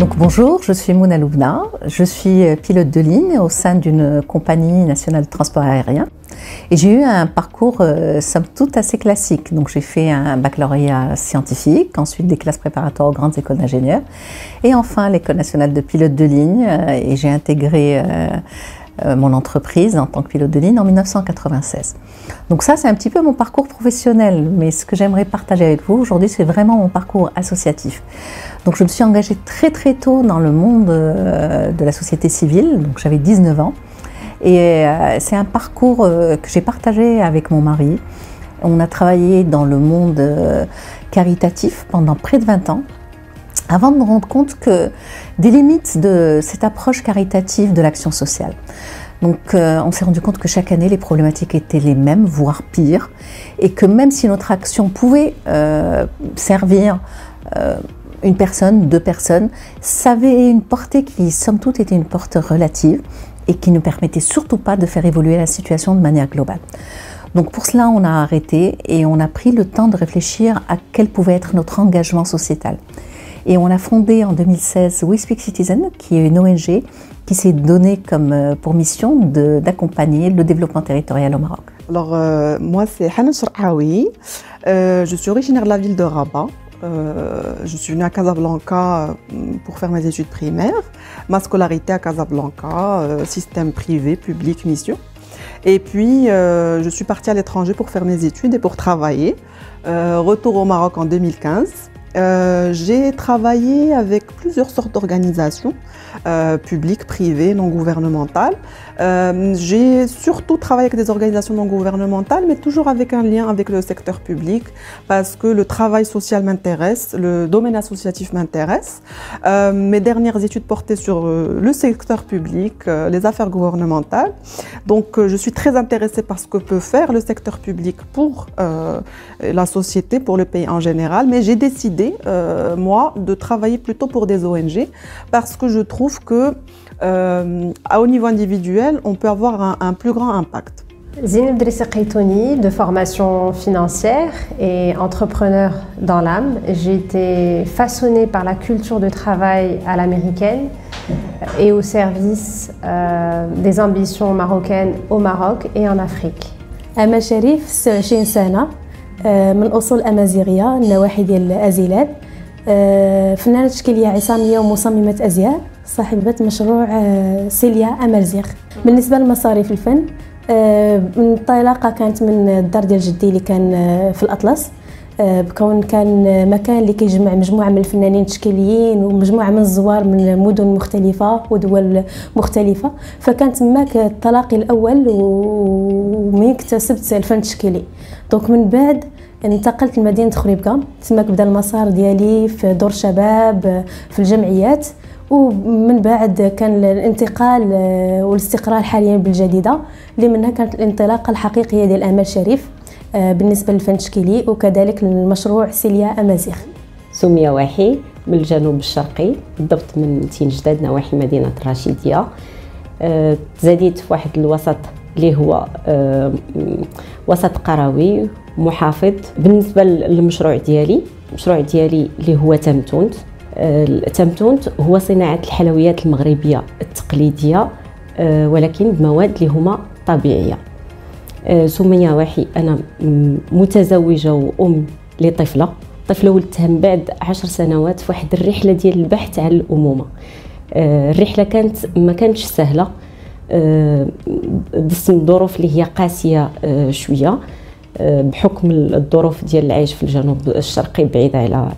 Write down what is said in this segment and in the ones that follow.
Donc bonjour, je suis Mouna Loubna, je suis pilote de ligne au sein d'une compagnie nationale de transport aérien et j'ai eu un parcours somme toute assez classique. Donc j'ai fait un baccalauréat scientifique, ensuite des classes préparatoires aux grandes écoles d'ingénieurs et enfin l'école nationale de pilote de ligne et j'ai intégré mon entreprise en tant que pilote de ligne en 1996. Donc ça c'est un petit peu mon parcours professionnel, mais ce que j'aimerais partager avec vous aujourd'hui c'est vraiment mon parcours associatif. Donc je me suis engagée très tôt dans le monde de la société civile, donc j'avais 19 ans et c'est un parcours que j'ai partagé avec mon mari. On a travaillé dans le monde caritatif pendant près de 20 ans avant de me rendre compte que des limites de cette approche caritative de l'action sociale. Donc on s'est rendu compte que chaque année les problématiques étaient les mêmes, voire pires, et que même si notre action pouvait servir une personne, deux personnes, ça avait une portée qui somme toute était une portée relative et qui ne permettait surtout pas de faire évoluer la situation de manière globale. Donc pour cela on a arrêté et on a pris le temps de réfléchir à quel pouvait être notre engagement sociétal. Et on a fondé en 2016 We Speak Citizen, qui est une ONG qui s'est donnée comme pour mission d'accompagner le développement territorial au Maroc. Alors moi c'est Hanan Cherhaoui, je suis originaire de la ville de Rabat. Je suis venue à Casablanca pour faire mes études primaires, ma scolarité à Casablanca, système privé, public, mission. Et puis je suis partie à l'étranger pour faire mes études et pour travailler. Retour au Maroc en 2015. J'ai travaillé avec plusieurs sortes d'organisations, publiques, privées, non gouvernementales. J'ai surtout travaillé avec des organisations non gouvernementales, mais toujours avec un lien avec le secteur public, parce que le travail social m'intéresse, le domaine associatif m'intéresse. Mes dernières études portaient sur le secteur public, les affaires gouvernementales. Donc je suis très intéressée par ce que peut faire le secteur public pour la société, pour le pays en général, mais j'ai décidé moi, de travailler plutôt pour des ONG parce que je trouve que au niveau individuel, on peut avoir un plus grand impact. Zineb Drissi Qaitouni, de formation financière et entrepreneur dans l'âme. J'ai été façonnée par la culture de travail à l'américaine et au service des ambitions marocaines au Maroc et en Afrique. أمل شريف 26 سنة من أصول أمازيغية النواحي ديال الأزيلات، فنانة تشكيلية عصامية ومصممة أزياء، صاحبة مشروع سيليا أمازيغ. بالنسبة لمصاريف الفن، الانطلاقة كانت من الدار ديال جدي اللي كان في الأطلس، بكون كان مكان اللي كيجمع مجموعة من الفنانين التشكيليين ومجموعة من الزوار من مدن مختلفة ودول مختلفة، فكان تماك التلاقي الأول ومن اكتسبت الفن التشكيلي. دونك من بعد انتقلت لمدينة خريبكة، تماك بدا المسار ديالي في دور شباب في الجمعيات، ومن بعد كان الانتقال والاستقرار حاليا بالجديدة اللي منها كانت الانطلاقة الحقيقية ديال أمل شريف بالنسبة للفن التشكيلي وكذلك للمشروع سيليا أمازيغ. سمية واحي من الجنوب الشرقي، بالضبط من تين جداد نواحي مدينة الرشيدية. تزاديت في واحد الوسط اللي هو وسط قروي محافظ. بالنسبة للمشروع ديالي، المشروع ديالي اللي هو تمتونت. تمتونت هو صناعة الحلويات المغربية التقليدية ولكن بمواد اللي هما طبيعية. سمية واحي أنا متزوجة وأم لطفلة ولدتها من بعد 10 سنوات في واحد الرحلة ديال البحث عن الأمومة. الرحلة ما كانتش سهلة، دست الظروف اللي هي قاسية شوية بحكم الظروف ديال العيش في الجنوب الشرقي بعيدة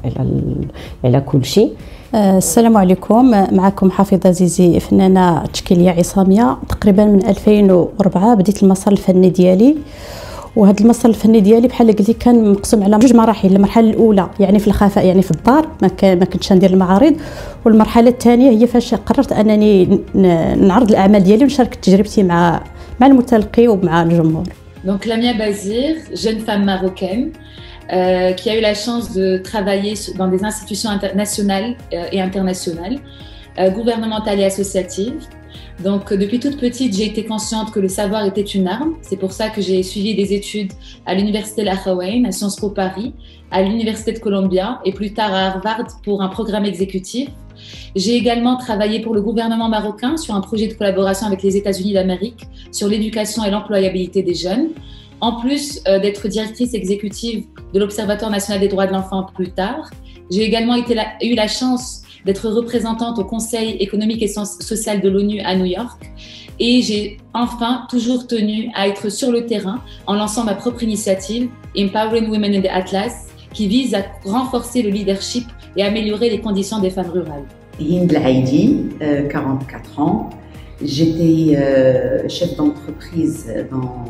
على كل شيء. السلام عليكم، معكم حافظة زيزي، فنانة تشكيلية عصامية. تقريبا من 2004 بديت المسار الفني ديالي، وهذا المسار الفني ديالي بحال قلتي كان مقسوم على 2 مراحل. المرحله الاولى يعني في الخفاء، يعني في الدار ما كنتش ندير المعارض، والمرحله الثانيه هي فاش قررت انني نعرض الاعمال ديالي ونشارك تجربتي مع المتلقي ومع الجمهور. Donc Lamia Bazir, jeune femme marocaine qui a eu la chance de travailler dans des institutions nationales et internationales, gouvernementales et associatives. Donc depuis toute petite, j'ai été consciente que le savoir était une arme. C'est pour ça que j'ai suivi des études à l'université Al-Akhawayn, à Sciences Po Paris, à l'université de Columbia et plus tard à Harvard pour un programme exécutif J'ai également travaillé pour le gouvernement marocain sur un projet de collaboration avec les États-Unis d'Amérique sur l'éducation et l'employabilité des jeunes. En plus d'être directrice exécutive de l'Observatoire national des droits de l'enfant plus tard, j'ai également eu la chance d'être représentante au Conseil économique et social de l'ONU à New York. Et j'ai enfin toujours tenu à être sur le terrain en lançant ma propre initiative Empowering Women in the Atlas, qui vise à renforcer le leadership et améliorer les conditions des femmes rurales. Hind Laïdi, 44 ans. J'étais chef d'entreprise dans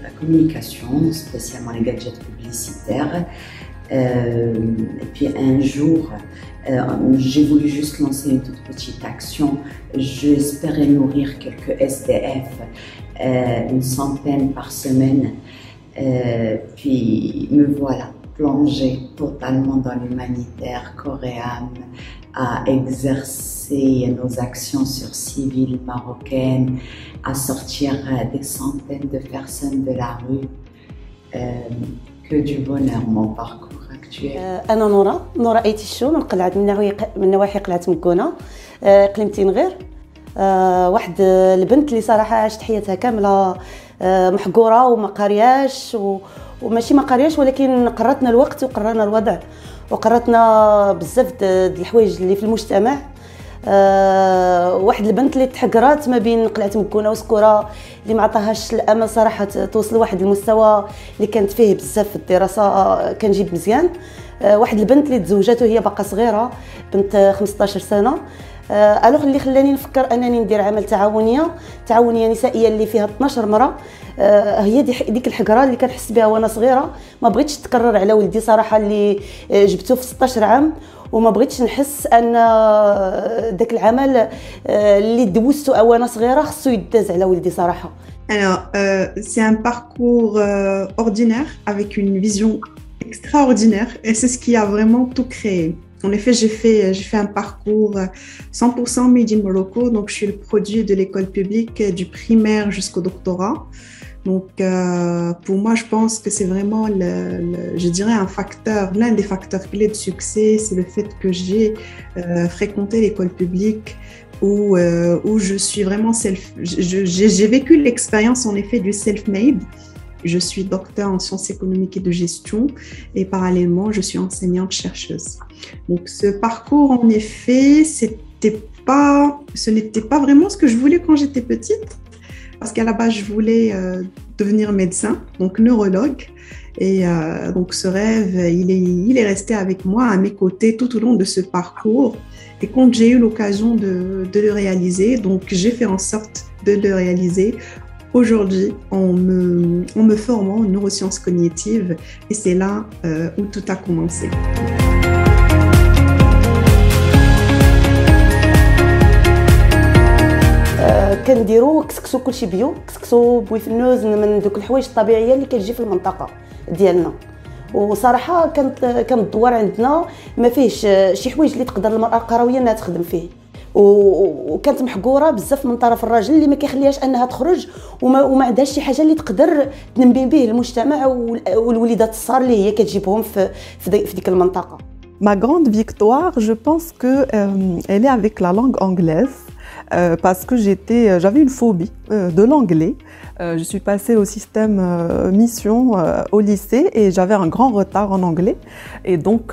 la communication, spécialement les gadgets publicitaires. Et puis un jour, j'ai voulu juste lancer une toute petite action. J'espérais nourrir quelques SDF, une centaine par semaine. Puis me voilà plongée totalement dans l'humanitaire coréen, à exercer nos actions sur civiles marocaines, à sortir des centaines de personnes de la rue. Que du bonheur mon parcours actuel. أنا نورا أيتيشو من قلعة من نواحي قلعة مكونة إقليم تينغير. واحد البنت اللي صراحة عاشت حياتها كاملة محقورة وما قارياش وماشي ما قارياش، ولكن قررتنا الوقت وقررنا الوضع وقررتنا بزاف د الحوايج اللي في المجتمع. واحد البنت اللي تحقرات ما بين قلعة مكونة وسكورة، اللي ما عطاهاش الامل صراحه توصل لواحد المستوى اللي كانت فيه بزاف في الدراسه كنجيب مزيان. واحد البنت اللي تزوجات وهي باقا صغيره، بنت 15 سنه. الوغ اللي خلاني نفكر انني ندير عمل تعاونيه نسائيه اللي فيها 12 مرأة. هي ديك الحقره اللي كنحس بها وانا صغيره، ما بغيتش تكرر على ولدي صراحه اللي جبته في 16 عام، وما بغيتش نحس ان داك العمل اللي دوزته وانا صغيره خصو يداز على ولدي صراحه. Alors, c'est un parcours ordinaire avec une vision extraordinaire et c'est ce qui a vraiment tout créé. En effet, j'ai fait un parcours 100% made in Morocco, donc je suis le produit de l'école publique du primaire jusqu'au doctorat. Donc, pour moi, je pense que c'est vraiment, je dirais, l'un des facteurs clés de succès, c'est le fait que j'ai fréquenté l'école publique où je suis vraiment j'ai vécu l'expérience en effet du self-made. Je suis docteur en sciences économiques et de gestion et parallèlement, je suis enseignante-chercheuse. Donc, ce parcours, en effet, ce n'était pas vraiment ce que je voulais quand j'étais petite. Parce qu'à la base, je voulais devenir médecin, donc neurologue. Et donc, ce rêve, il est resté avec moi, à mes côtés, tout au long de ce parcours. Et quand j'ai eu l'occasion de le réaliser, donc j'ai fait en sorte de le réaliser aujourd'hui en me formant en neurosciences cognitives. Et c'est là où tout a commencé. كنديرو كسكسو كلشي بيو، كسكسو بويفنوز من دوك الحوايج الطبيعيه اللي كتجي في المنطقه ديالنا. وصراحه كان الدوار عندنا ما فيهش شي حوايج اللي تقدر المراه القرويه انها تخدم فيه، وكانت محقوره بزاف من طرف الراجل اللي ما كيخليهاش انها تخرج وما عندهاش شي حاجه اللي تقدر تنمي به المجتمع والوليدات الصغار اللي هي كتجيبهم في ديك المنطقه. Ma grande victoire, je pense que elle est avec la langue anglaise. Parce que j'avais une phobie de l'anglais. Je suis passée au système mission au lycée et j'avais un grand retard en anglais. Et donc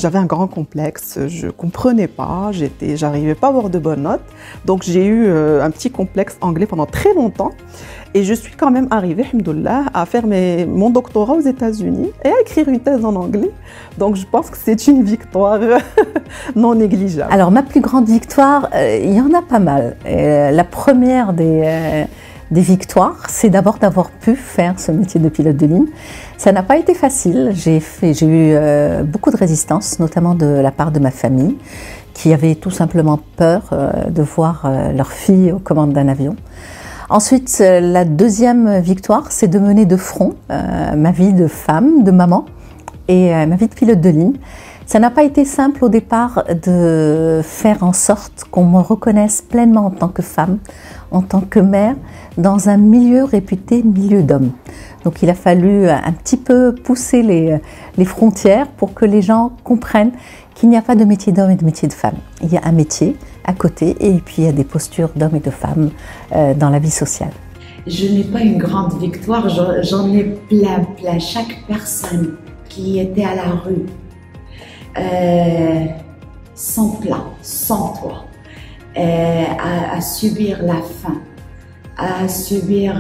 j'avais un grand complexe, je ne comprenais pas, j'arrivais pas à avoir de bonnes notes. Donc j'ai eu un petit complexe anglais pendant très longtemps. Et je suis quand même arrivée, alhamdoulilah, à faire mon doctorat aux États-Unis et à écrire une thèse en anglais. Donc je pense que c'est une victoire non négligeable. Alors ma plus grande victoire, il y en a pas mal. La première des victoires, c'est d'abord d'avoir pu faire ce métier de pilote de ligne. Ça n'a pas été facile. J'ai eu beaucoup de résistance, notamment de la part de ma famille, qui avait tout simplement peur de voir leur fille aux commandes d'un avion. Ensuite, la deuxième victoire, c'est de mener de front ma vie de femme, de maman et ma vie de pilote de ligne. Ça n'a pas été simple au départ de faire en sorte qu'on me reconnaisse pleinement en tant que femme, en tant que mère, dans un milieu réputé milieu d'hommes. Donc il a fallu un petit peu pousser les frontières pour que les gens comprennent qu'il n'y a pas de métier d'homme et de métier de femme. Il y a un métier à côté et puis il y a des postures d'hommes et de femmes dans la vie sociale. Je n'ai pas une grande victoire, j'en ai plein. Chaque personne qui était à la rue, sans plat, sans toit, à subir la faim, à subir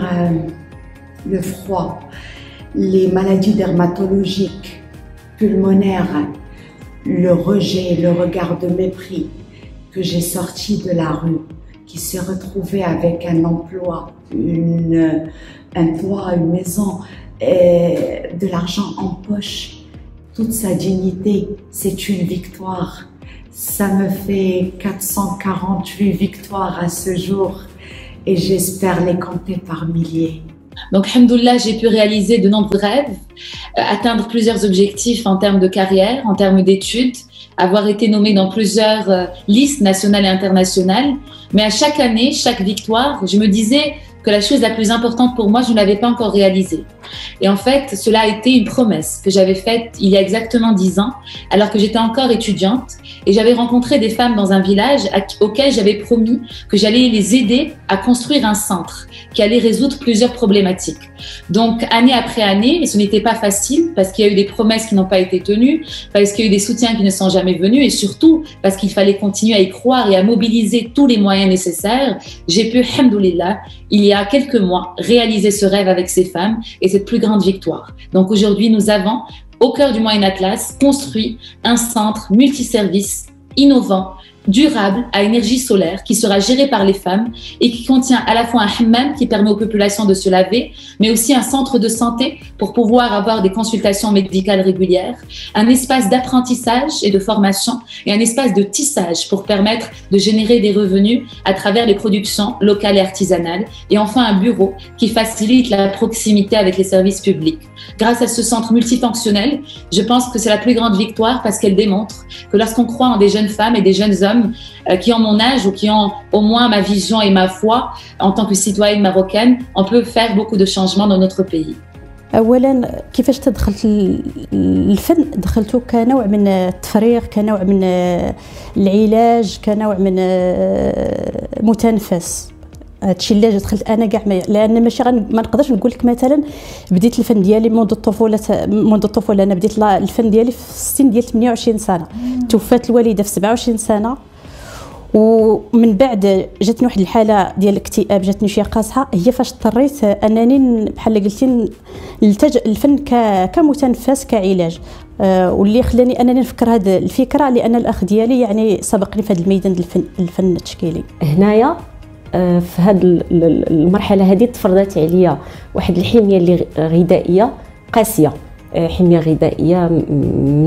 le froid, les maladies dermatologiques, pulmonaires, le rejet, le regard de mépris, que j'ai sorti de la rue, qui s'est retrouvé avec un emploi, un toit, une maison, de l'argent en poche, toute sa dignité, c'est une victoire. Ça me fait 448 victoires à ce jour et j'espère les compter par milliers. Donc, alhamdoulilah, j'ai pu réaliser de nombreux rêves, atteindre plusieurs objectifs en termes de carrière, en termes d'études, avoir été nommée dans plusieurs listes nationales et internationales. Mais à chaque année, chaque victoire, je me disais que la chose la plus importante pour moi, je ne l'avais pas encore réalisée. Et en fait, cela a été une promesse que j'avais faite il y a exactement 10 ans, alors que j'étais encore étudiante. Et j'avais rencontré des femmes dans un village auquel j'avais promis que j'allais les aider à construire un centre qui allait résoudre plusieurs problématiques. Donc, année après année, et ce n'était pas facile parce qu'il y a eu des promesses qui n'ont pas été tenues, parce qu'il y a eu des soutiens qui ne sont jamais venus et surtout parce qu'il fallait continuer à y croire et à mobiliser tous les moyens nécessaires. J'ai pu, alhamdoulilah, il y a quelques mois, réaliser ce rêve avec ces femmes et cette plus grande victoire. Donc aujourd'hui, nous avons, au cœur du Moyen Atlas, construit un centre multiservice innovant, durable, à énergie solaire, qui sera géré par les femmes et qui contient à la fois un hammam qui permet aux populations de se laver, mais aussi un centre de santé pour pouvoir avoir des consultations médicales régulières, un espace d'apprentissage et de formation et un espace de tissage pour permettre de générer des revenus à travers les productions locales et artisanales, et enfin un bureau qui facilite la proximité avec les services publics. Grâce à ce centre multifonctionnel, je pense que c'est la plus grande victoire parce qu'elle démontre que lorsqu'on croit en des jeunes femmes et des jeunes hommes qui ont mon âge ou qui ont au moins ma vision et ma foi en tant que citoyenne marocaine, on peut faire beaucoup de changements dans notre pays. اولا كيفاش تدخلت الفن دخلته كنوع من التفريغ كنوع من العلاج كنوع من متنفس هادشي اللي دخلت انا كاع لان ماشي ما نقدرش نقول لك مثلا بديت الفن ديالي منذ الطفوله انا بديت الفن ديالي في السن ديال 28 سنه توفات الوالده في 27 سنه ومن بعد جاتني واحد الحاله ديال الاكتئاب جاتني شي قاصحه هي فاش اضطريت انني بحال قلتي نلتجئ الفن كمتنفس كعلاج واللي خلاني انني نفكر هذه الفكره لان الاخ ديالي يعني سبقني في هذا الميدان الفن التشكيلي هنايا في هذه المرحله هذه تفرضت عليا واحد الحميه اللي غذائيه قاسيه حميه غذائيه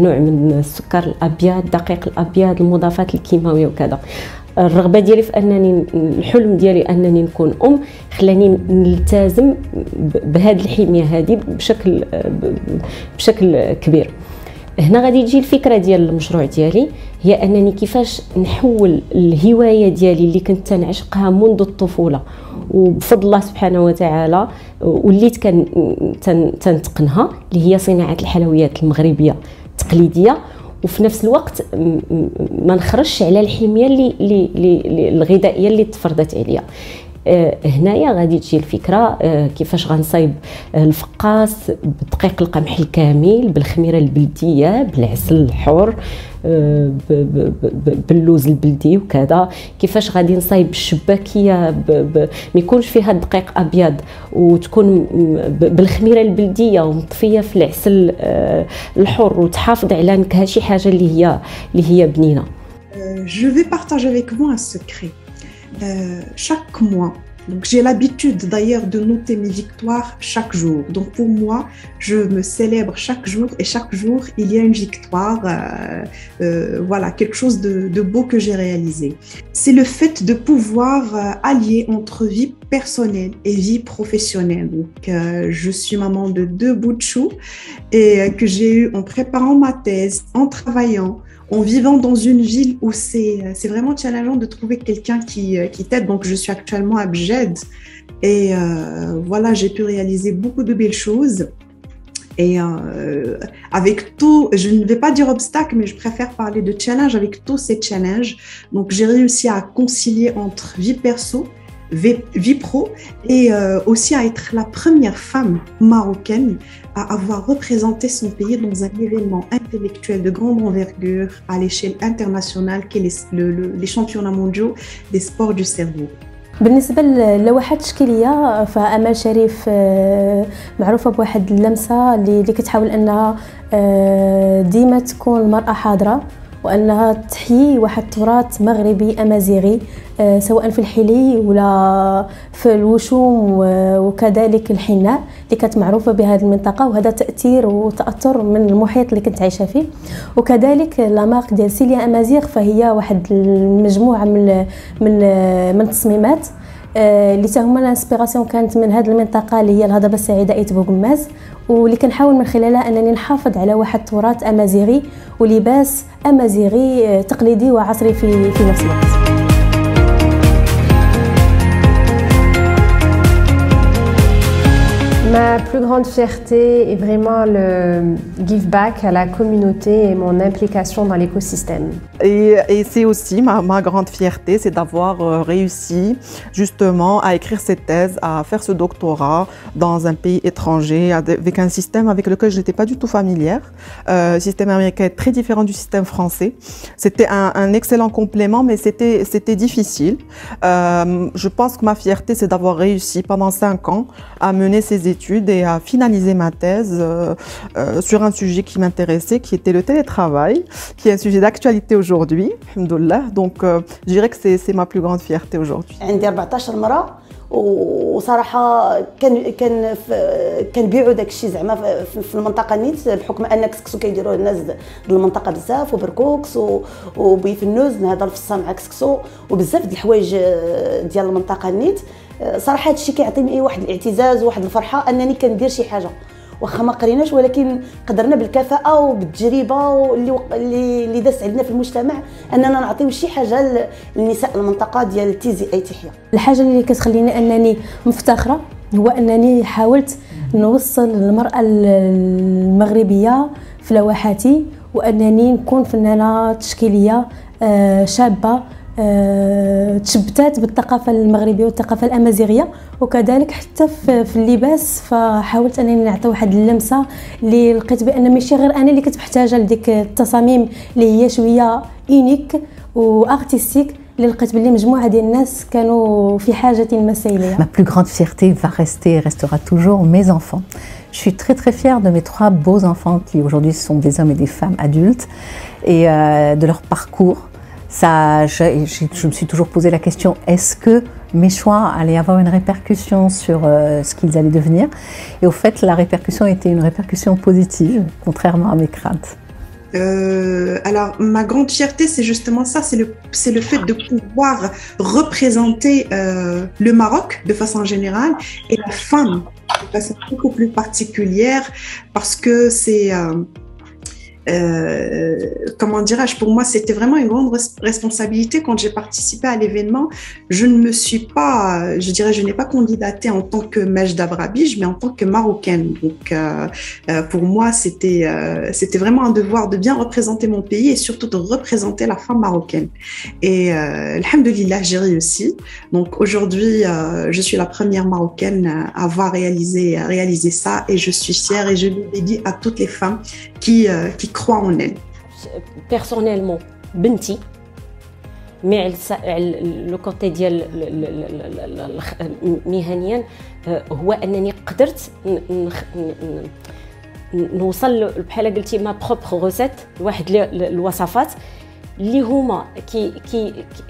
نوع من السكر الابيض الدقيق الابيض المضافات الكيماويه وكذا الرغبه ديالي في انني الحلم ديالي انني نكون خلاني نلتزم بهذه الحميه هذه بشكل كبير. هنا غادي تجي الفكره ديال المشروع ديالي هي انني كيفاش نحول الهوايه ديالي اللي كنت تنعشقها منذ الطفوله وبفضل الله سبحانه وتعالى وليت تنتقنها اللي هي صناعه الحلويات المغربيه التقليديه وفي نفس الوقت ما نخرجش على الحميه اللي الغذائيه اللي تفرضت عليا. هنايا غادي تجي الفكره كيفاش غنصايب الفقاس بدقيق القمح الكامل بالخميره البلديه بالعسل الحر باللوز البلدي وكذا كيفاش غادي نصايب الشباكيه ما يكونش فيها الدقيق ابيض وتكون بالخميره البلديه ومطفيه في العسل الحر وتحافظ على نكهه شي حاجه اللي هي بنينه. Je vais partager avec vous un secret. Chaque mois, donc j'ai l'habitude d'ailleurs de noter mes victoires chaque jour. Donc pour moi, je me célèbre chaque jour et chaque jour il y a une victoire, voilà, quelque chose de beau que j'ai réalisé. C'est le fait de pouvoir allier entre vie personnelle et vie professionnelle. Donc je suis maman de 2 bouts de chou et que j'ai eu en préparant ma thèse, en travaillant, en vivant dans une ville où c'est vraiment challengeant de trouver quelqu'un qui t'aide. Donc, je suis actuellement à Bjed et voilà, j'ai pu réaliser beaucoup de belles choses. Et avec tout, je ne vais pas dire obstacle, mais je préfère parler de challenge. Avec tous ces challenges, donc j'ai réussi à concilier entre vie perso, vie pro, et aussi à être la première femme marocaine à avoir représenté son pays dans un événement intellectuel de grande envergure à l'échelle internationale, qui est les championnats mondiaux des sports du cerveau. بالنسبة للوحات التشكيلية فأمال شريف معروفة بواحد اللمسة اللي كتحاول أنها ديما تكون المرأة حاضرة وأنها تحيي واحد التراث مغربي أمازيغي سواء في الحلي ولا في الوشوم وكذلك الحناء اللي كانت معروفة بهذه المنطقة، وهذا تأثير وتأثر من المحيط اللي كنت عايشة فيه. وكذلك لامارك ديال سيليا أمازيغ فهي واحد المجموعة من التصميمات اللي تهما الانسبيراسيون كانت من هذه المنطقة اللي هي الهضبة السعيدة ايت بوغماز، واللي كنحاول من خلالها أنني نحافظ على واحد تراث أمازيغي ولباس أمازيغي تقليدي وعصري في نفس الوقت. Ma plus grande fierté est vraiment le give back à la communauté et mon implication dans l'écosystème. Et c'est aussi ma grande fierté, c'est d'avoir réussi justement à écrire cette thèse, à faire ce doctorat dans un pays étranger avec un système avec lequel je n'étais pas du tout familière. Le système américain est très différent du système français. C'était un excellent complément, mais c'était difficile. Je pense que ma fierté, c'est d'avoir réussi pendant 5 ans à mener ces études et à finaliser ma thèse sur un sujet qui m'intéressait, qui était le télétravail, qui est un sujet d'actualité aujourd'hui, alhamdoulilah. Donc je dirais que c'est ma plus grande fierté aujourd'hui. عندي 14 مرة وصراحة كنبيعوا داك الشيء زعما في المنطقة نيت بحكم أن كسكسو كيديروه الناس ديال المنطقة بزاف وبركوكس وبيفنوز نهضر في الصا مع كسكسو وبزاف ديال الحوايج ديال المنطقة نيت. صراحة هذا الشيء كيعطيني واحد الاعتزاز وواحد الفرحة أنني كندير شي حاجة واخا ما قريناش، ولكن قدرنا بالكفاءة وبالتجربة اللي دازت عندنا في المجتمع أننا نعطيو شي حاجة للنساء المنطقة ديال تيزي أي تحية. الحاجة اللي كتخليني أنني مفتخرة هو أنني حاولت نوصل للمرأة المغربية في لوحاتي وأنني نكون فنانة تشكيلية شابة تشبتات بالثقافة المغربية والثقافة الأمازيغية، وكذلك حتى في اللباس فحاولت أنني نعطي واحد اللمسة اللي لقيت بأن ماشي غير أنا اللي كنت محتاجة لديك التصاميم اللي هي شوية إينيك وارتستيك اللي لقيت باللي مجموعة ديال الناس كانوا في حاجة ماسة إليها. Ma plus grande fierté va rester et restera toujours mes enfants. Je suis très très fière de mes 3 beaux enfants qui aujourd'hui sont des hommes et des femmes adultes et de leur parcours. Ça, je me suis toujours posé la question, est-ce que mes choix allaient avoir une répercussion sur ce qu'ils allaient devenir? Et au fait, la répercussion était une répercussion positive, contrairement à mes craintes. Alors, ma grande fierté, c'est justement ça, c'est le fait de pouvoir représenter le Maroc de façon générale et la femme de façon beaucoup plus particulière parce que c'est... comment dirais-je, pour moi c'était vraiment une grande responsabilité quand j'ai participé à l'événement. Je ne me suis pas, je dirais, je n'ai pas candidaté en tant que Mejda Brabige, mais en tant que Marocaine. Donc pour moi c'était vraiment un devoir de bien représenter mon pays et surtout de représenter la femme marocaine. Et alhamdoulilah, j'ai réussi. Donc aujourd'hui je suis la première Marocaine à avoir réalisé ça et je suis fière et je le dédie à toutes les femmes qui croient en elle. Personnellement, بنتي مع لو كوتي ديال مهنيا هو انني قدرت نوصل بحال قلتي ما بروبر غوسيت لواحد الوصفات اللي هما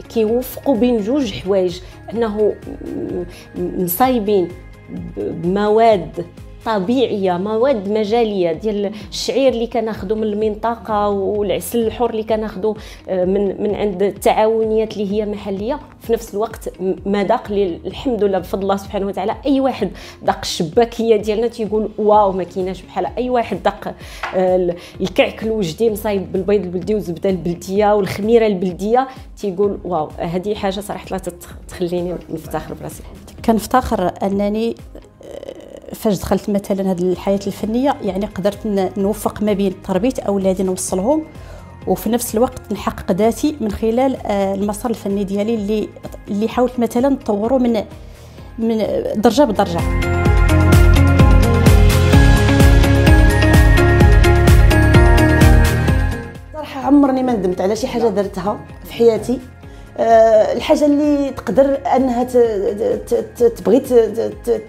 كيوفقوا بين جوج حوايج، انه مصايبين بمواد طبيعيه مواد مجاليه ديال الشعير اللي كناخذوا من المنطقه والعسل الحر اللي كناخذوا من عند التعاونيات اللي هي محليه. في نفس الوقت مذاق الحمد لله بفضل الله سبحانه وتعالى اي واحد داق الشباكيه ديالنا تيقول واو ما كايناش بحال اي واحد داق الكعك الوجدي مصايب بالبيض البلدي والزبده البلديه والخميره البلديه تيقول واو. هذه حاجه صراحه لا تخليني نفتخر براسي. كنفتخر انني فاش دخلت مثلا هذه الحياه الفنيه يعني قدرت نوفق ما بين تربيه اولادي نوصلهم وفي نفس الوقت نحقق ذاتي من خلال المسار الفني ديالي اللي حاولت مثلا نطوره من درجه بدرجه. صراحه عمرني ما ندمت على شي حاجه درتها في حياتي. الحاجه اللي تقدر انها تبغي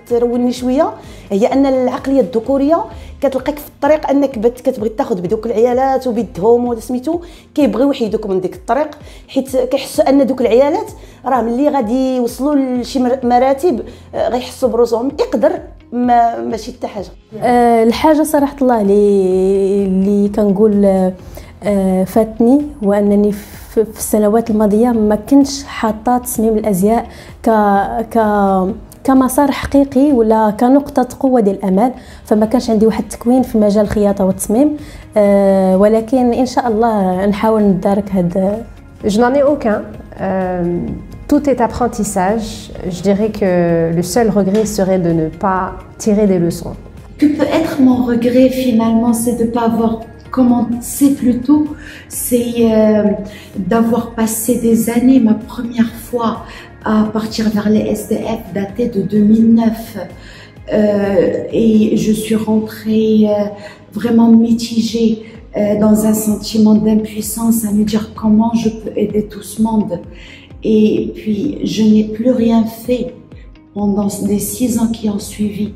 تروني شويه هي ان العقليه الذكوريه كتلقاك في الطريق انك كتبغي تاخذ بدوك العيالات وبيدهم ولا سميتو كيبغيو يحيدوك من ديك الطريق حيت كيحسوا ان دوك العيالات راه ملي غادي يوصلوا لشي مراتب غيحسوا بروسهم يقدر ماشي حتى حاجه. الحاجه صراحه الله اللي كنقول فاتني وانني في السنوات الماضيه ما كنتش حاطه تصميم الازياء كمسار حقيقي ولا كنقطه قوه ديال الامال، فما كانش عندي واحد التكوين في مجال الخياطه والتصميم، ولكن ان شاء الله نحاول ندارك هذا. Je n'en ai aucun. Tout est apprentissage. Je dirais que le seul regret serait de ne pas tirer des leçons. Que peut être mon regret finalement, c'est de ne pas avoir commencé plus tôt, c'est d'avoir passé des années. Ma première fois à partir vers les SDF datait de 2009 et je suis rentrée vraiment mitigée dans un sentiment d'impuissance à me dire comment je peux aider tout ce monde. Et puis je n'ai plus rien fait pendant les 6 ans qui ont suivi,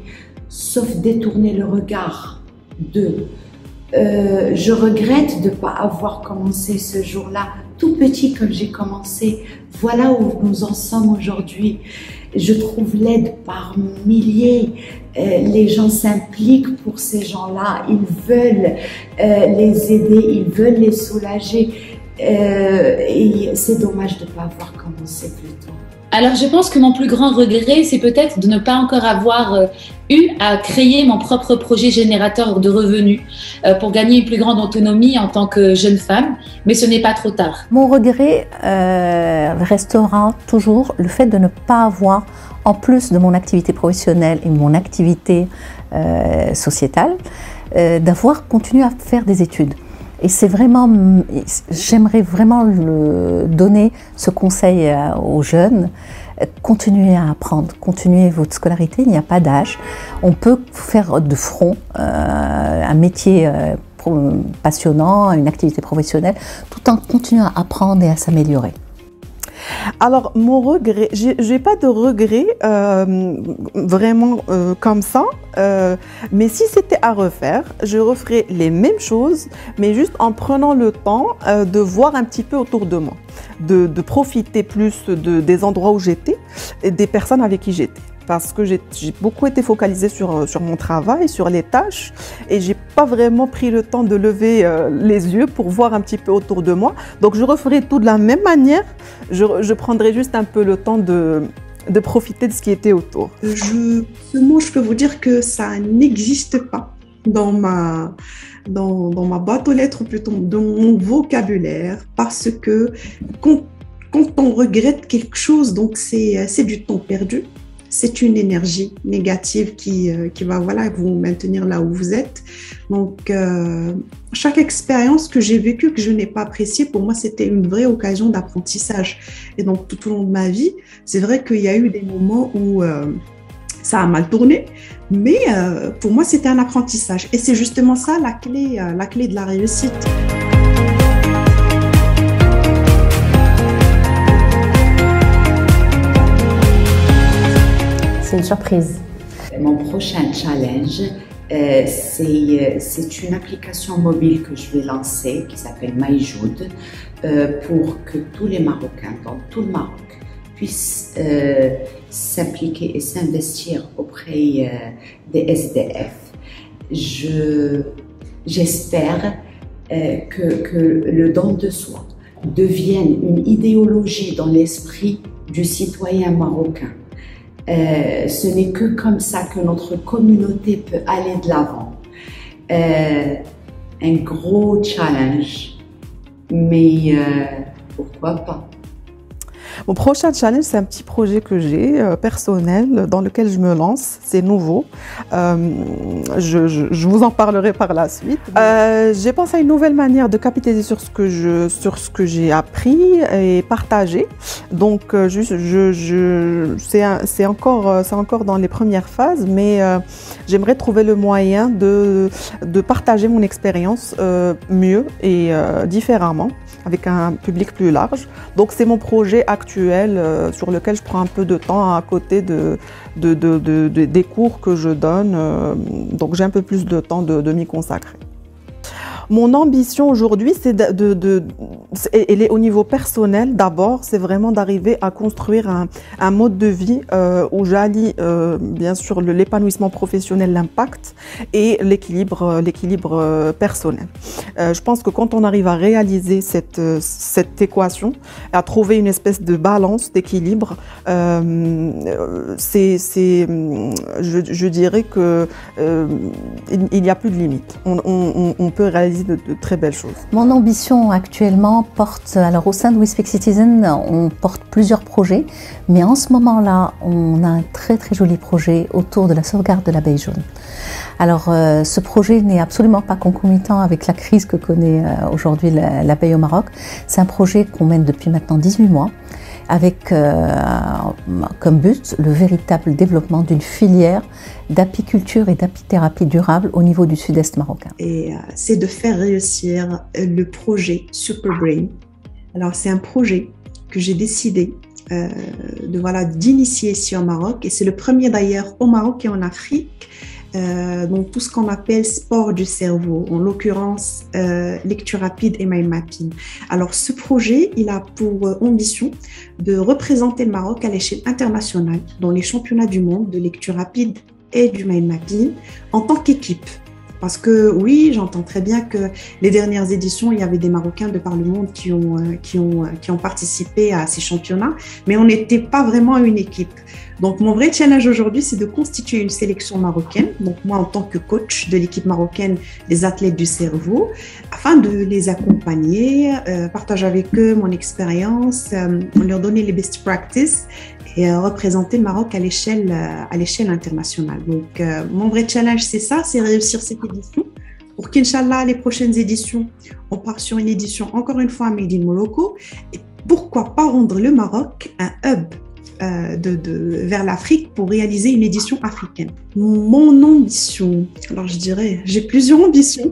sauf détourner le regard d'eux. Je regrette de ne pas avoir commencé ce jour-là, tout petit comme j'ai commencé. Voilà où nous en sommes aujourd'hui. Je trouve l'aide par milliers. Les gens s'impliquent pour ces gens-là. Ils veulent les aider, ils veulent les soulager. Et c'est dommage de ne pas avoir commencé plus tôt. Alors je pense que mon plus grand regret, c'est peut-être de ne pas encore avoir eu à créer mon propre projet générateur de revenus pour gagner une plus grande autonomie en tant que jeune femme, mais ce n'est pas trop tard. Mon regret restera toujours le fait de ne pas avoir, en plus de mon activité professionnelle et mon activité sociétale, d'avoir continué à faire des études. Et c'est vraiment, j'aimerais vraiment donner ce conseil aux jeunes. Continuez à apprendre, continuez votre scolarité, il n'y a pas d'âge. On peut faire de front un métier passionnant, une activité professionnelle, tout en continuant à apprendre et à s'améliorer. Alors, mon regret, j'ai pas de regret vraiment comme ça, mais si c'était à refaire, je referais les mêmes choses, mais juste en prenant le temps de voir un petit peu autour de moi, de profiter plus des endroits où j'étais et des personnes avec qui j'étais. Parce que j'ai beaucoup été focalisée sur mon travail, sur les tâches, et j'ai pas vraiment pris le temps de lever les yeux pour voir un petit peu autour de moi. Donc je referai tout de la même manière, je prendrai juste un peu le temps de profiter de ce qui était autour. Ce mot, je peux vous dire que ça n'existe pas dans ma boîte aux lettres, ou plutôt dans mon vocabulaire, parce que quand on regrette quelque chose, donc c'est du temps perdu. C'est une énergie négative qui va vous maintenir là où vous êtes. Donc, chaque expérience que j'ai vécue, que je n'ai pas appréciée, pour moi, c'était une vraie occasion d'apprentissage. Et donc, tout au long de ma vie, c'est vrai qu'il y a eu des moments où ça a mal tourné, mais pour moi, c'était un apprentissage. Et c'est justement ça la clé de la réussite. C'est une surprise. Mon prochain challenge, c'est une application mobile que je vais lancer qui s'appelle MyJoud pour que tous les Marocains dans tout le Maroc puissent s'impliquer et s'investir auprès des SDF. J'espère que le don de soi devienne une idéologie dans l'esprit du citoyen marocain. Ce n'est que comme ça que notre communauté peut aller de l'avant. Un gros challenge, mais pourquoi pas? Mon prochain challenge, c'est un petit projet que j'ai personnel dans lequel je me lance. C'est nouveau. Je vous en parlerai par la suite. J'ai pensé à une nouvelle manière de capitaliser sur ce que j'ai appris et partagé. Donc, c'est encore dans les premières phases, mais j'aimerais trouver le moyen de partager mon expérience mieux et différemment, avec un public plus large. Donc c'est mon projet actuel sur lequel je prends un peu de temps à côté des cours que je donne. Donc j'ai un peu plus de temps de m'y consacrer. Mon ambition aujourd'hui, elle est au niveau personnel d'abord, c'est vraiment d'arriver à construire un mode de vie où j'allie bien sûr l'épanouissement professionnel, l'impact et l'équilibre personnel. Je pense que quand on arrive à réaliser cette équation, à trouver une espèce de balance, d'équilibre, je dirais que il n'y a plus de limite. On peut réaliser de très belles choses. Mon ambition actuellement porte, alors au sein de We Speak Citizen, on porte plusieurs projets, mais en ce moment-là, on a un très très joli projet autour de la sauvegarde de l'abeille jaune. Alors ce projet n'est absolument pas concomitant avec la crise que connaît aujourd'hui l'abeille au Maroc. C'est un projet qu'on mène depuis maintenant 18 mois, avec comme but le véritable développement d'une filière d'apiculture et d'apithérapie durable au niveau du sud-est marocain. Et c'est de faire réussir le projet Superbrain. Alors c'est un projet que j'ai décidé d'initier ici au Maroc, et c'est le premier d'ailleurs au Maroc et en Afrique. Donc tout ce qu'on appelle sport du cerveau, en l'occurrence lecture rapide et mind mapping. Alors ce projet, il a pour ambition de représenter le Maroc à l'échelle internationale dans les championnats du monde de lecture rapide et du mind mapping en tant qu'équipe. Parce que oui, j'entends très bien que les dernières éditions, il y avait des Marocains de par le monde qui ont participé à ces championnats, mais on n'était pas vraiment une équipe. Donc mon vrai challenge aujourd'hui, c'est de constituer une sélection marocaine, donc moi en tant que coach de l'équipe marocaine des athlètes du cerveau, afin de les accompagner, partager avec eux mon expérience, leur donner les best practices et représenter le Maroc à l'échelle internationale. Donc mon vrai challenge, c'est ça, c'est réussir cette édition. Pour qu'Inch'Allah, les prochaines éditions, on part sur une édition encore une fois Made in Morocco, et pourquoi pas rendre le Maroc un hub vers l'Afrique pour réaliser une édition africaine. Mon ambition, alors je dirais, j'ai plusieurs ambitions,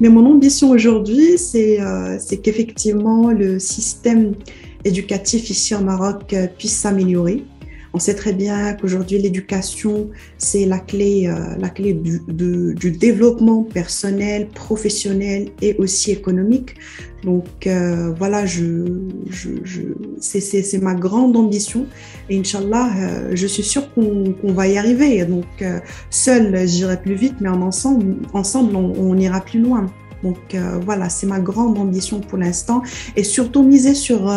mais mon ambition aujourd'hui, c'est qu'effectivement le système éducatif ici au Maroc puisse s'améliorer. On sait très bien qu'aujourd'hui, l'éducation, c'est la clé du développement personnel, professionnel et aussi économique. Donc voilà, c'est ma grande ambition. Et Inch'Allah, je suis sûre qu'on va y arriver. Donc seul, j'irai plus vite, mais ensemble, on ira plus loin. Donc voilà, c'est ma grande ambition pour l'instant. Et surtout miser sur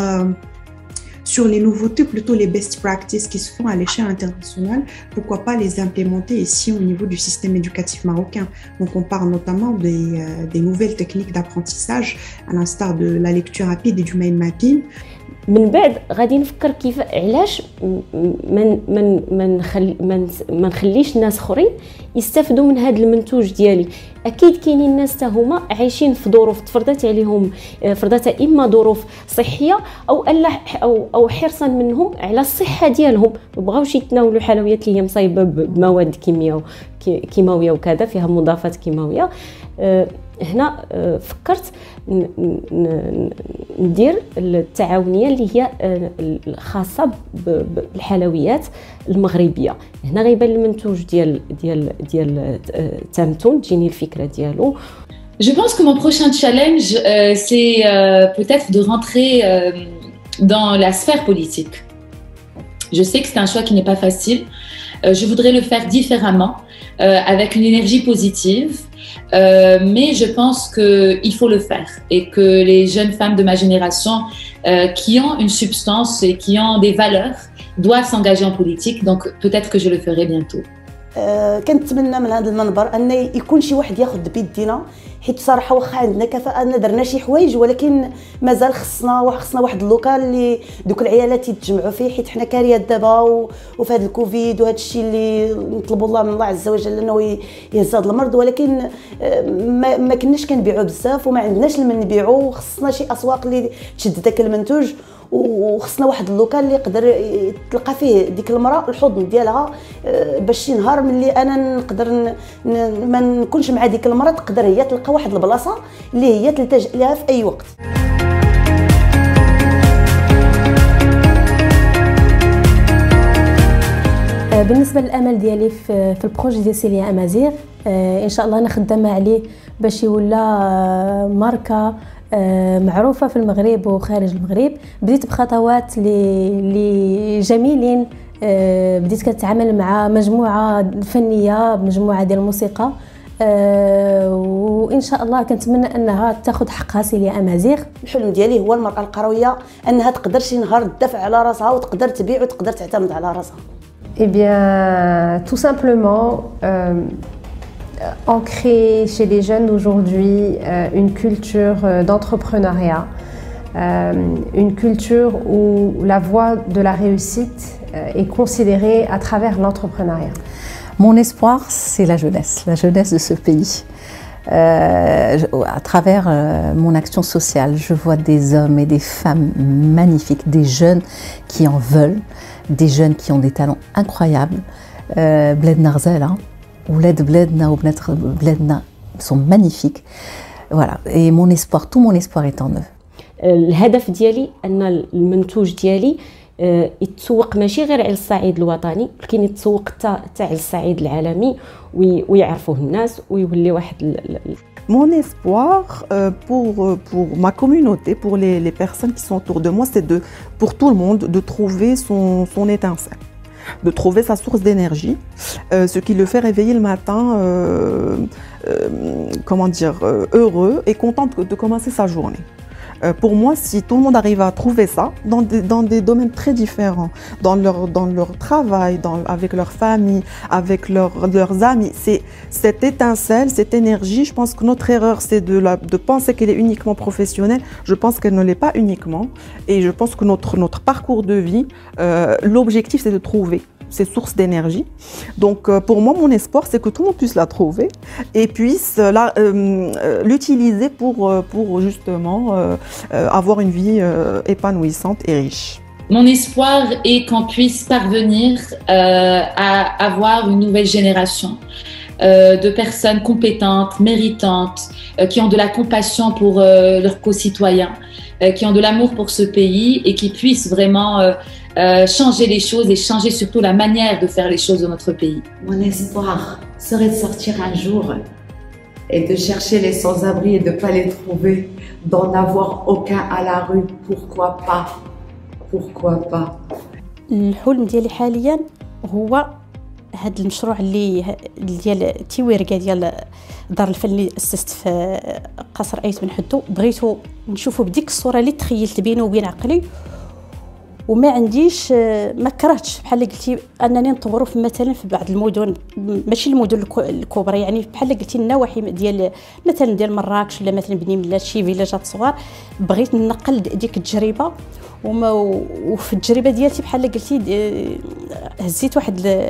les nouveautés, plutôt les best practices qui se font à l'échelle internationale, pourquoi pas les implémenter ici au niveau du système éducatif marocain. Donc on parle notamment des nouvelles techniques d'apprentissage, à l'instar de la lecture rapide et du mind mapping. من بعد غادي نفكر كيف علاش ما نخليش الناس اخرين يستافدوا من هذا المنتوج ديالي. اكيد كاينين الناس حتى هما عايشين في ظروف تفرضت عليهم، اما ظروف صحيه او حرصا منهم على الصحه ديالهم، ما بغاوش يتناولوا حلويات اللي هي مصايبه بمواد كيماويه وكذا فيها مضافات كيماويه. هنا فكرت ندير التعاونيه اللي هي خاصه بالحلويات المغربيه. هنا غيبان المنتوج ديال تامتون، تجيني الفكره ديالو. Je pense que mon prochain challenge, c'est peut-être de rentrer dans la sphère politique. Je sais que c'est un choix qui n'est pas facile. Je voudrais le faire différemment, avec une énergie positive. Mais je pense qu'il faut le faire et que les jeunes femmes de ma génération qui ont une substance et qui ont des valeurs doivent s'engager en politique. Donc peut-être que je le ferai bientôt. كنتمنى من هذا المنبر ان يكون شي واحد ياخذ بيدينا، حيت بصراحه واخا عندنا كفاءه ان درنا شي حوايج، ولكن مازال خصنا واحد اللوكال اللي دوك العيالات يتجمعوا فيه، حيت حنا كاريات دابا وفي هذا الكوفيد وهذا الشيء اللي نطلبوا الله من الله عز وجل انه يهز هذا المرض، ولكن ما كناش كنبيعوا بزاف وما عندناش لمن نبيعوا. خصنا شي اسواق اللي تشد داك المنتوج، وخصنا واحد اللوكال اللي يقدر تلقى فيه ديك المراه الحضن ديالها، باش شي نهار ملي انا نقدر ما نكونش مع ديك المراه تقدر هي تلقى واحد البلاصه اللي هي تلتجئ لها في اي وقت. بالنسبه للامل ديالي في البروجي ديال سيليا امازيغ، ان شاء الله انا خدامه عليه باش يولى ماركه معروفه في المغرب وخارج المغرب. بديت بخطوات اللي جميلين، بديت كنتعامل مع مجموعه فنيه، مجموعه ديال الموسيقى، وان شاء الله كنتمنى انها تاخذ حقها سيليا امازيغ. الحلم ديالي هو المراه القرويه انها تقدر شي نهار تدافع على راسها وتقدر تبيع وتقدر تعتمد على راسها. Eh bien, tout simplement, ancrer chez les jeunes d'aujourd'hui une culture d'entrepreneuriat, une culture où la voie de la réussite est considérée à travers l'entrepreneuriat. Mon espoir, c'est la jeunesse de ce pays. À travers mon action sociale, je vois des hommes et des femmes magnifiques, des jeunes qui en veulent, des jeunes qui ont des talents incroyables. Bledna Rzela, Ouled Bledna ou Bledna sont magnifiques. Voilà, et tout mon espoir est en eux. الهدف ديالي ان المنتوج ديالي يتسوق ماشي غير على الصعيد الوطني، ولكن يتسوق حتى على الصعيد العالمي ويعرفوه الناس ويولي واحد. Mon espoir pour ma communauté, pour les personnes qui sont autour de moi, c'est pour tout le monde de trouver son étincelle, de trouver sa source d'énergie, ce qui le fait réveiller le matin, heureux et content de commencer sa journée. Pour moi, si tout le monde arrive à trouver ça dans des domaines très différents, dans leur travail, avec leur famille, avec leurs amis, c'est cette étincelle, cette énergie. Je pense que notre erreur, c'est de penser qu'elle est uniquement professionnelle. Je pense qu'elle ne l'est pas uniquement. Et je pense que notre parcours de vie, l'objectif, c'est de trouver ces sources d'énergie. Donc pour moi, mon espoir, c'est que tout le monde puisse la trouver et puisse l'utiliser pour justement avoir une vie épanouissante et riche. Mon espoir est qu'on puisse parvenir à avoir une nouvelle génération de personnes compétentes, méritantes, qui ont de la compassion pour leurs concitoyens, qui ont de l'amour pour ce pays et qui puissent vraiment changer les choses et changer surtout la manière de faire les choses dans notre pays. Mon espoir serait de sortir un jour et de chercher les sans-abri et de ne pas les trouver, d'en avoir aucun à la rue. Pourquoi pas? Pourquoi pas? الحلم ديالي حاليا هو هذا المشروع اللي ديال التيويركه ديال دار الفن اللي اسست في قصر ايت بن حدو. بغيتو نشوفو بديك الصوره اللي تخيلت بيني وبين عقلي، وما عنديش ما كرهتش بحال قلتي انني نطوروا في مثلا في بعض المدن، ماشي المدن الكبرى، يعني بحال قلتي النواحي ديال مثلا ديال مراكش ولا مثلا بني ملات شي فيلاجات صغار. بغيت ننقل ديك التجربه وفي التجربه ديالتي بحال قلتي هزيت واحد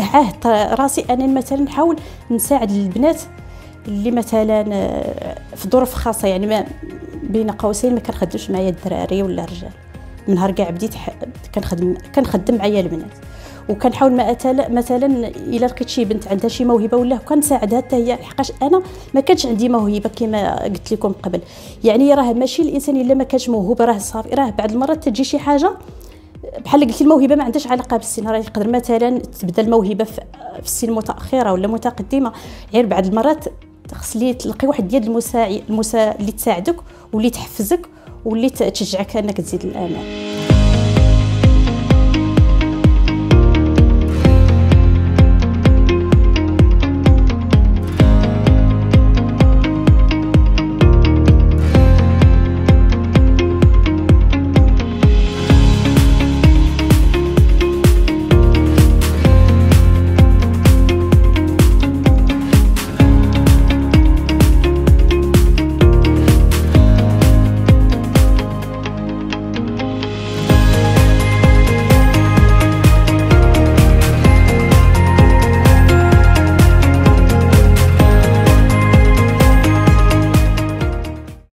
عهد راسي انني مثلا نحاول نساعد البنات اللي مثلا في ظروف خاصه، يعني ما بين قوسين ما كنخدمش معايا الدراري ولا الرجال. من نهار كاع بديت كنخدم معايا البنات، وكنحاول مثلا الا لقيت شي بنت عندها شي موهبه ولا كنساعدها حتى هي، حقاش انا ما كانش عندي موهبه كما قلت لكم قبل. يعني راه ماشي الانسان الا ما كانش موهوب راه صافي، راه بعض المرات تجي شي حاجه بحال قلتي الموهبه ما عندهاش علاقه بالسن، راه يقدر مثلا تبدا الموهبه في السن متاخره ولا متقدمه، غير بعض المرات خص لي تلقي واحد ديال اللي تساعدك واللي تحفزك واللي تشجعك انك تزيد الامال.